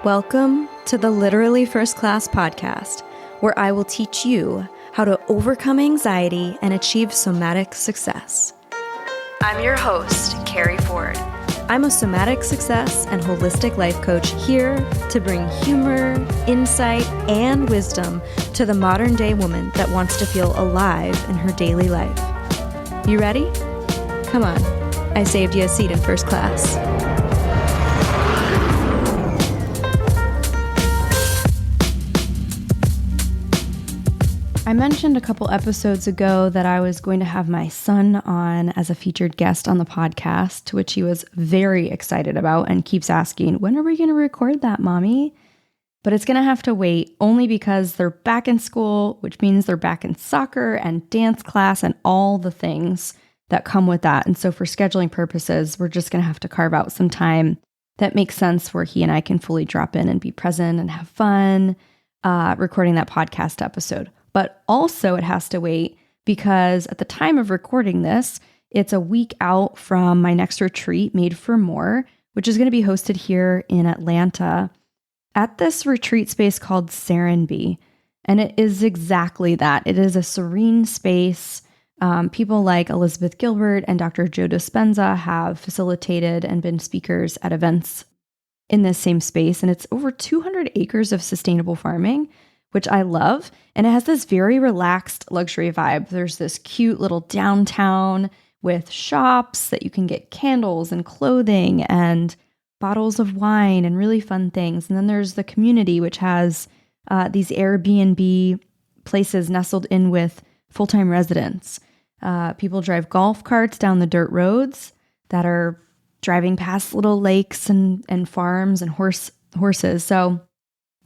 Welcome to the Literally First Class podcast, where I will teach you how to overcome anxiety and achieve somatic success. I'm your host, Keri Ford. I'm a somatic success and holistic life coach here to bring humor, insight, and wisdom to the modern day woman that wants to feel alive in her daily life. You ready? Come on, I saved you a seat in first class. I mentioned a couple episodes ago that I was going to have my son on as a featured guest on the podcast, to which he was very excited about and keeps asking, when are we going to record that, Mommy? But it's going to have to wait, only because they're back in school, which means they're back in soccer and dance class and all the things that come with that. And so for scheduling purposes, we're just going to have to carve out some time that makes sense where he and I can fully drop in and be present and have fun recording that podcast episode. But also it has to wait because at the time of recording this, it's a week out from my next retreat, Made for More, which is going to be hosted here in Atlanta at this retreat space called Serenbe. And it is exactly that. It is a serene space. People like Elizabeth Gilbert and Dr. Joe Dispenza have facilitated and been speakers at events in this same space. And it's over 200 acres of sustainable farming, which I love. And it has this very relaxed luxury vibe. There's this cute little downtown with shops that you can get candles and clothing and bottles of wine and really fun things. And then there's the community, which has these Airbnb places nestled in with full-time residents. People drive golf carts down the dirt roads that are driving past little lakes and farms and horses. So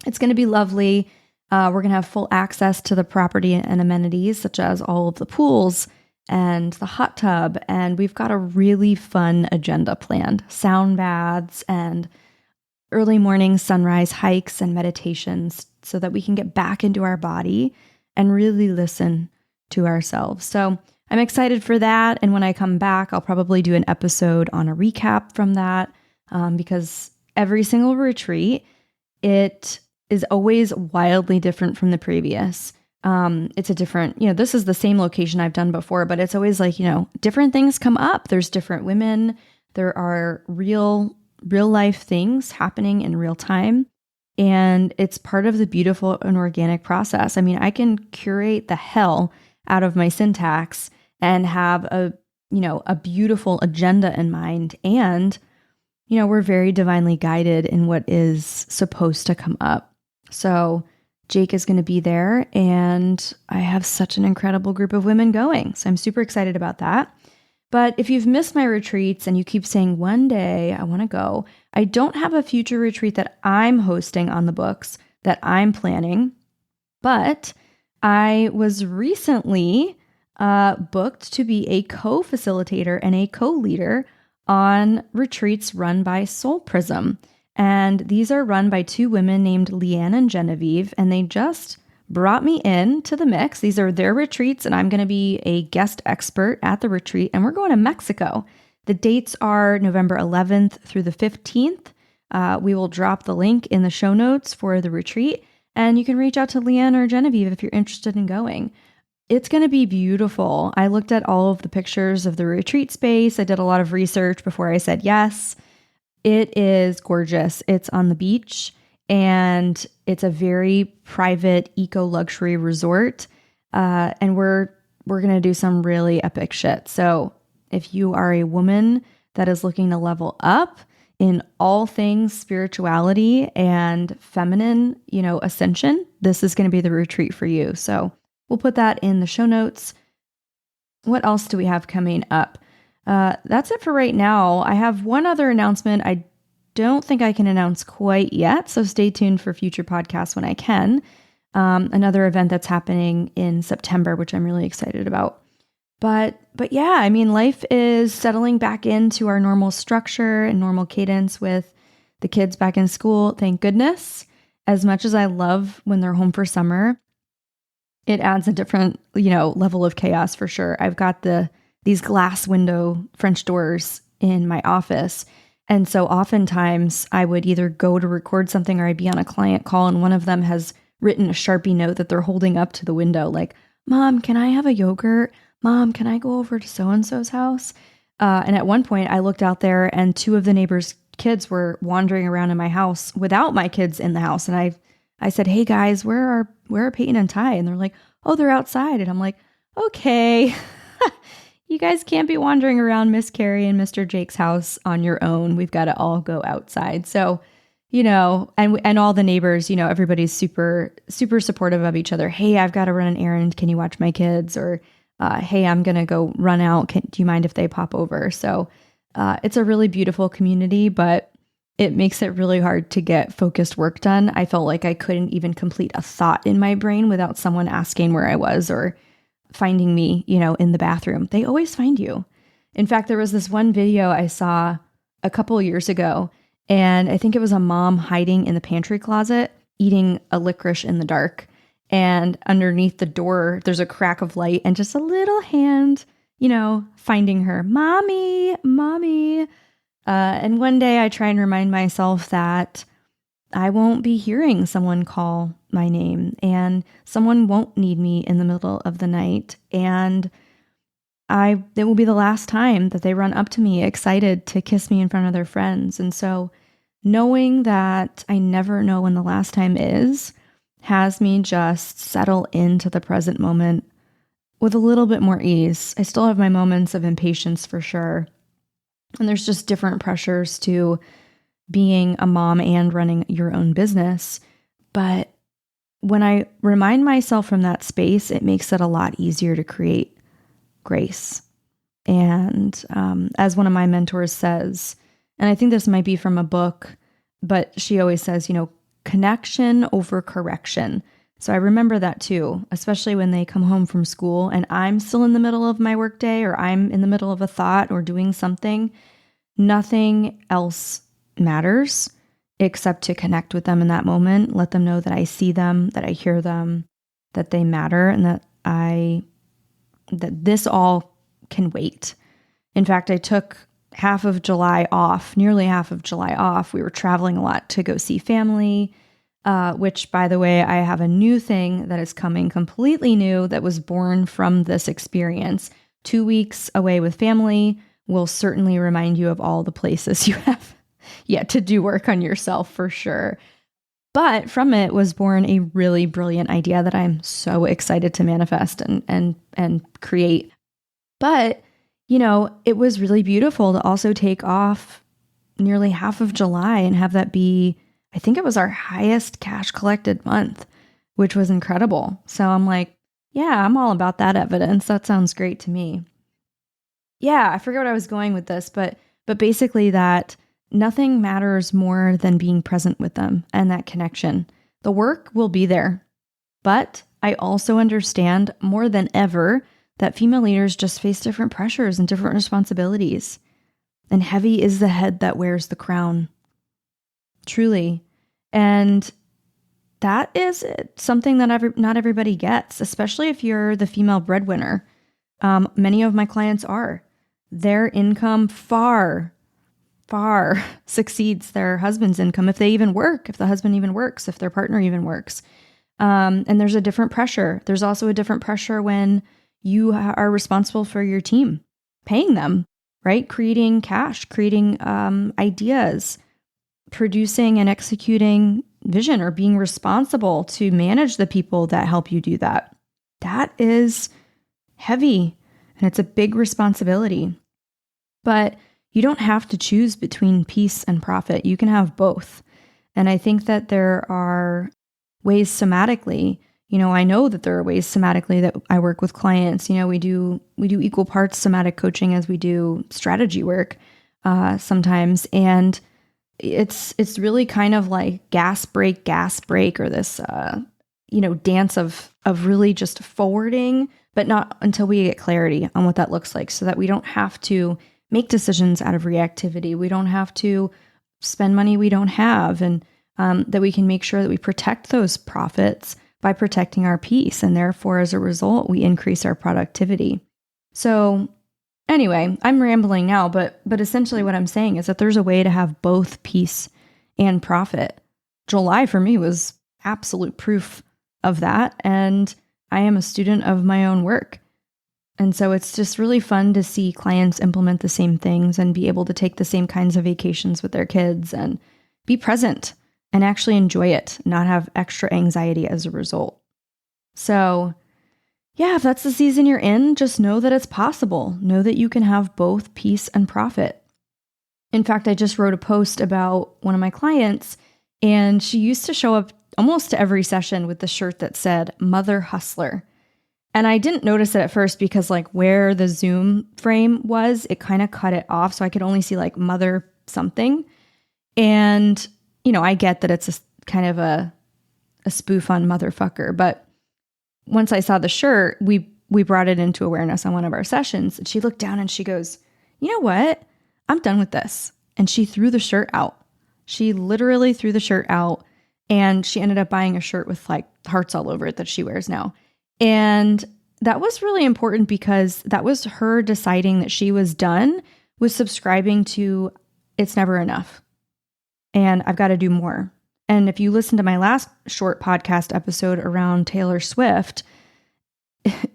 it's going to be lovely. We're going to have full access to the property and amenities, such as all of the pools and the hot tub. And we've got a really fun agenda planned. Sound baths and early morning sunrise hikes and meditations so that we can get back into our body and really listen to ourselves. So I'm excited for that. And when I come back, I'll probably do an episode on a recap from that because every single retreat, it is always wildly different from the previous. It's a different, this is the same location I've done before, but it's always like, different things come up. There's different women. There are real life things happening in real time. And it's part of the beautiful and organic process. I mean, I can curate the hell out of my syntax and have a beautiful agenda in mind. And, we're very divinely guided in what is supposed to come up. So Jake is going to be there, and I have such an incredible group of women going. So I'm super excited about that. But if you've missed my retreats and you keep saying, one day I want to go, I don't have a future retreat that I'm hosting on the books that I'm planning. But I was recently booked to be a co-facilitator and a co-leader on retreats run by Soul Prism. And these are run by two women named Leanne and Genevieve, and they just brought me in to the mix. These are their retreats, and I'm going to be a guest expert at the retreat, and we're going to Mexico. The dates are November 11th through the 15th. We will drop the link in the show notes for the retreat, and you can reach out to Leanne or Genevieve if you're interested in going. It's going to be beautiful. I looked at all of the pictures of the retreat space. I did a lot of research before I said yes. It is gorgeous. It's on the beach and it's a very private eco-luxury resort. And we're going to do some really epic shit. So if you are a woman that is looking to level up in all things spirituality and feminine, ascension, this is going to be the retreat for you. So we'll put that in the show notes. What else do we have coming up? That's it for right now. I have one other announcement. I don't think I can announce quite yet, so stay tuned for future podcasts when I can. Another event that's happening in September, which I'm really excited about. But yeah, I mean, life is settling back into our normal structure and normal cadence with the kids back in school. Thank goodness. As much as I love when they're home for summer, it adds a different, level of chaos for sure. I've got these glass window French doors in my office, And so oftentimes I would either go to record something or I'd be on a client call and one of them has written a Sharpie note that they're holding up to the window, like, Mom, can I have a yogurt? Mom, can I go over to so-and-so's house? And at one point I looked out there and two of the neighbors' kids were wandering around in my house without my kids in the house. And I said, hey guys, where are Peyton and Ty? And they're like, oh, they're outside. And I'm like, okay, you guys can't be wandering around Miss Keri and Mr. Jake's house on your own. We've got to all go outside. So, and all the neighbors, everybody's super, super supportive of each other. Hey, I've got to run an errand. Can you watch my kids? Or, hey, I'm going to go run out. Do you mind if they pop over? So it's a really beautiful community, but it makes it really hard to get focused work done. I felt like I couldn't even complete a thought in my brain without someone asking where I was or finding me, in the bathroom. They always find you. In fact, there was this one video I saw a couple years ago, and I think it was a mom hiding in the pantry closet, eating a licorice in the dark. And underneath the door, there's a crack of light and just a little hand, finding her, mommy, mommy. And one day I try and remind myself that I won't be hearing someone call my name and someone won't need me in the middle of the night. And it will be the last time that they run up to me excited to kiss me in front of their friends. And so knowing that I never know when the last time is has me just settle into the present moment with a little bit more ease. I still have my moments of impatience for sure. And there's just different pressures to being a mom and running your own business. But when I remind myself from that space, it makes it a lot easier to create grace. And as one of my mentors says, and I think this might be from a book, but she always says, connection over correction. So I remember that too, especially when they come home from school and I'm still in the middle of my workday or I'm in the middle of a thought or doing something. Nothing else matters except to connect with them in that moment, let them know that I see them, that I hear them, that they matter, and that this all can wait. In fact, I took half of July off, nearly half of July off. We were traveling a lot to go see family, which, by the way, I have a new thing that is coming, completely new, that was born from this experience. 2 weeks away with family will certainly remind you of all the places you have yet to do work on yourself for sure. But from it was born a really brilliant idea that I'm so excited to manifest and create. But, it was really beautiful to also take off nearly half of July and have that be, I think it was our highest cash collected month, which was incredible. So I'm like, yeah, I'm all about that evidence. That sounds great to me. Yeah, I forget what I was going with this, but basically that nothing matters more than being present with them and that connection. The work will be there, but I also understand more than ever that female leaders just face different pressures and different responsibilities. And heavy is the head that wears the crown. Truly. And that is something that not everybody gets, especially if you're the female breadwinner. Many of my clients are. Their income far succeeds their husband's income if they even work, if the husband even works, if their partner even works. And there's a different pressure. There's also a different pressure when you are responsible for your team, paying them, right? Creating cash, creating ideas, producing and executing vision, or being responsible to manage the people that help you do that. That is heavy and it's a big responsibility. But you don't have to choose between peace and profit. You can have both. And I think that there are ways somatically, I know that there are ways somatically that I work with clients. We do equal parts somatic coaching as we do strategy work sometimes. And it's really kind of like gas break, or this, dance of really just forwarding, but not until we get clarity on what that looks like, so that we don't have to make decisions out of reactivity. We don't have to spend money we don't have, and that we can make sure that we protect those profits by protecting our peace. And therefore, as a result, we increase our productivity. So Anyway, I'm rambling now, but essentially what I'm saying is that there's a way to have both peace and profit. July for me was absolute proof of that, and I am a student of my own work. And so it's just really fun to see clients implement the same things and be able to take the same kinds of vacations with their kids and be present and actually enjoy it, not have extra anxiety as a result. So yeah, if that's the season you're in, just know that it's possible. Know that you can have both peace and profit. In fact, I just wrote a post about one of my clients, and she used to show up almost to every session with the shirt that said Mother Hustler. And I didn't notice it at first because like where the Zoom frame was, it kind of cut it off. So I could only see like mother something. And, I get that it's kind of a spoof on motherfucker. But once I saw the shirt, we brought it into awareness on one of our sessions. And she looked down and she goes, you know what? I'm done with this. And she threw the shirt out. She literally threw the shirt out, and she ended up buying a shirt with like hearts all over it that she wears now. And that was really important because that was her deciding that she was done with subscribing to it's never enough. And I've got to do more. And if you listen to my last short podcast episode around Taylor Swift,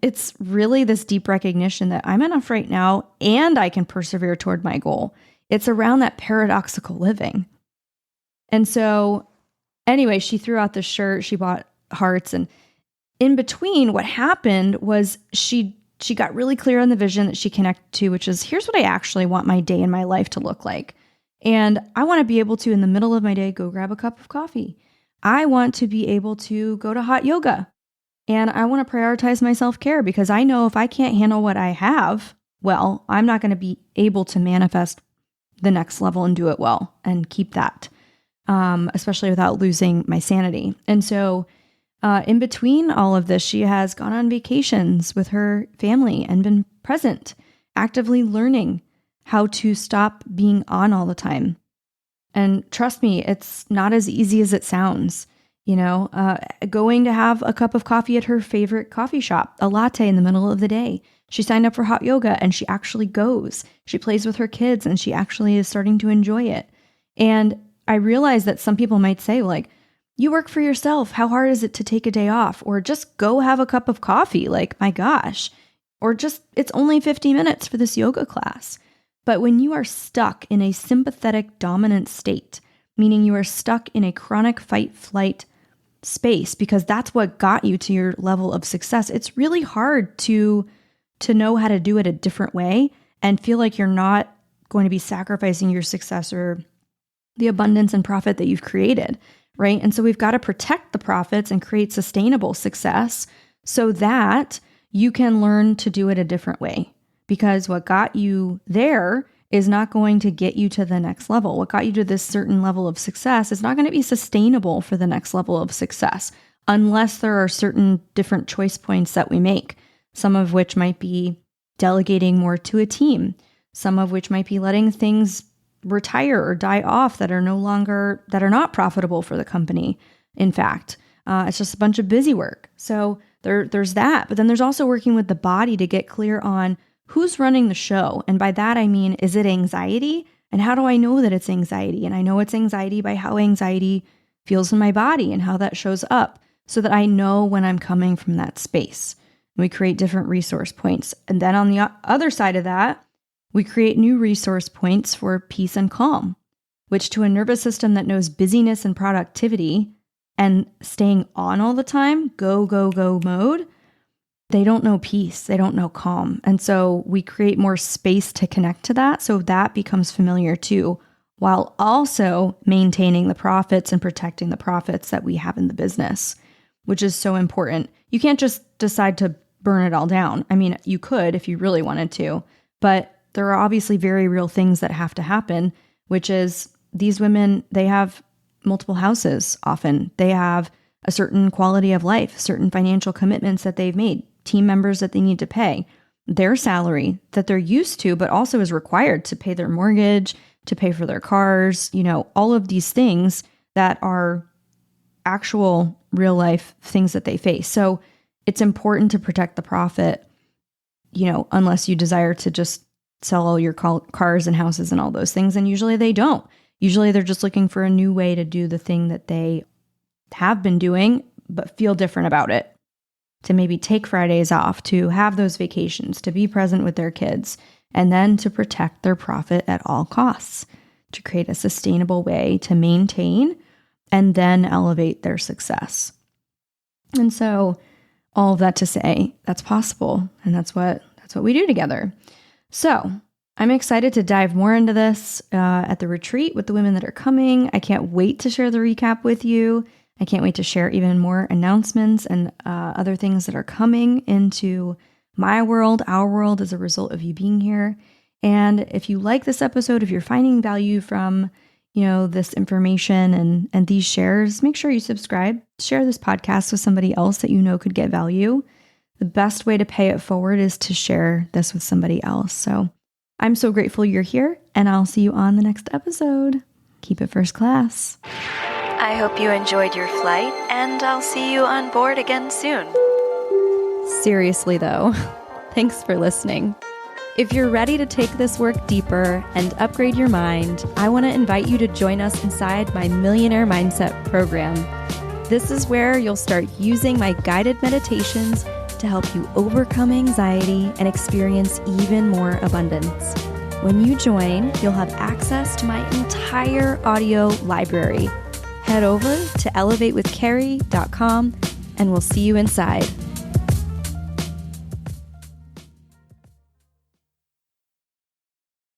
it's really this deep recognition that I'm enough right now and I can persevere toward my goal. It's around that paradoxical living. And so anyway, she threw out the shirt, she bought hearts, and in between, what happened was she got really clear on the vision that she connected to, which is here's what I actually want my day in my life to look like. And I want to be able to, in the middle of my day, go grab a cup of coffee. I want to be able to go to hot yoga. And I want to prioritize my self-care because I know if I can't handle what I have, well, I'm not going to be able to manifest the next level and do it well and keep that, especially without losing my sanity. And so in between all of this, she has gone on vacations with her family and been present, actively learning how to stop being on all the time. And trust me, it's not as easy as it sounds. Going to have a cup of coffee at her favorite coffee shop, a latte in the middle of the day. She signed up for hot yoga and she actually goes. She plays with her kids and she actually is starting to enjoy it. And I realize that some people might say like, you work for yourself. How hard is it to take a day off? Or just go have a cup of coffee. Like, my gosh. Or just, it's only 50 minutes for this yoga class. But when you are stuck in a sympathetic dominant state, meaning you are stuck in a chronic fight-flight space, because that's what got you to your level of success, it's really hard to know how to do it a different way and feel like you're not going to be sacrificing your success or the abundance and profit that you've created, right? And so we've got to protect the profits and create sustainable success so that you can learn to do it a different way. Because what got you there is not going to get you to the next level. What got you to this certain level of success is not going to be sustainable for the next level of success unless there are certain different choice points that we make, some of which might be delegating more to a team, some of which might be letting things retire or die off that are not profitable for the company. In fact, it's just a bunch of busy work. So there's that. But then there's also working with the body to get clear on who's running the show. And by that, I mean, is it anxiety? And how do I know that it's anxiety? And I know it's anxiety by how anxiety feels in my body and how that shows up so that I know when I'm coming from that space. And we create different resource points. And then on the other side of that, we create new resource points for peace and calm, which to a nervous system that knows busyness and productivity and staying on all the time, go, go, go mode, they don't know peace. They don't know calm. And so we create more space to connect to that. So that becomes familiar too, while also maintaining the profits and protecting the profits that we have in the business, which is so important. You can't just decide to burn it all down. I mean, you could if you really wanted to, but there are obviously very real things that have to happen, which is these women, they have multiple houses often. They have a certain quality of life, certain financial commitments that they've made, team members that they need to pay, their salary that they're used to, but also is required to pay their mortgage, to pay for their cars, all of these things that are actual real life things that they face. So it's important to protect the profit, unless you desire to just sell all your cars and houses and all those things. And usually they don't. Usually they're just looking for a new way to do the thing that they have been doing, but feel different about it. To maybe take Fridays off, to have those vacations, to be present with their kids, and then to protect their profit at all costs, to create a sustainable way to maintain and then elevate their success. And so all of that to say, that's possible. And that's what we do together. So I'm excited to dive more into this at the retreat with the women that are coming. I can't wait to share the recap with you. I can't wait to share even more announcements and other things that are coming into my world, our world, as a result of you being here. And if you like this episode, if you're finding value from, this information and these shares, make sure you subscribe, share this podcast with somebody else that you know could get value. The best way to pay it forward is to share this with somebody else. So I'm so grateful you're here, and I'll see you on the next episode. Keep it first class. I hope you enjoyed your flight, and I'll see you on board again soon. Seriously though, thanks for listening. If you're ready to take this work deeper and upgrade your mind, I want to invite you to join us inside my Millionaire Mindset program. This is where you'll start using my guided meditations to help you overcome anxiety and experience even more abundance. When you join, you'll have access to my entire audio library. Head over to elevatewithkeri.com and we'll see you inside.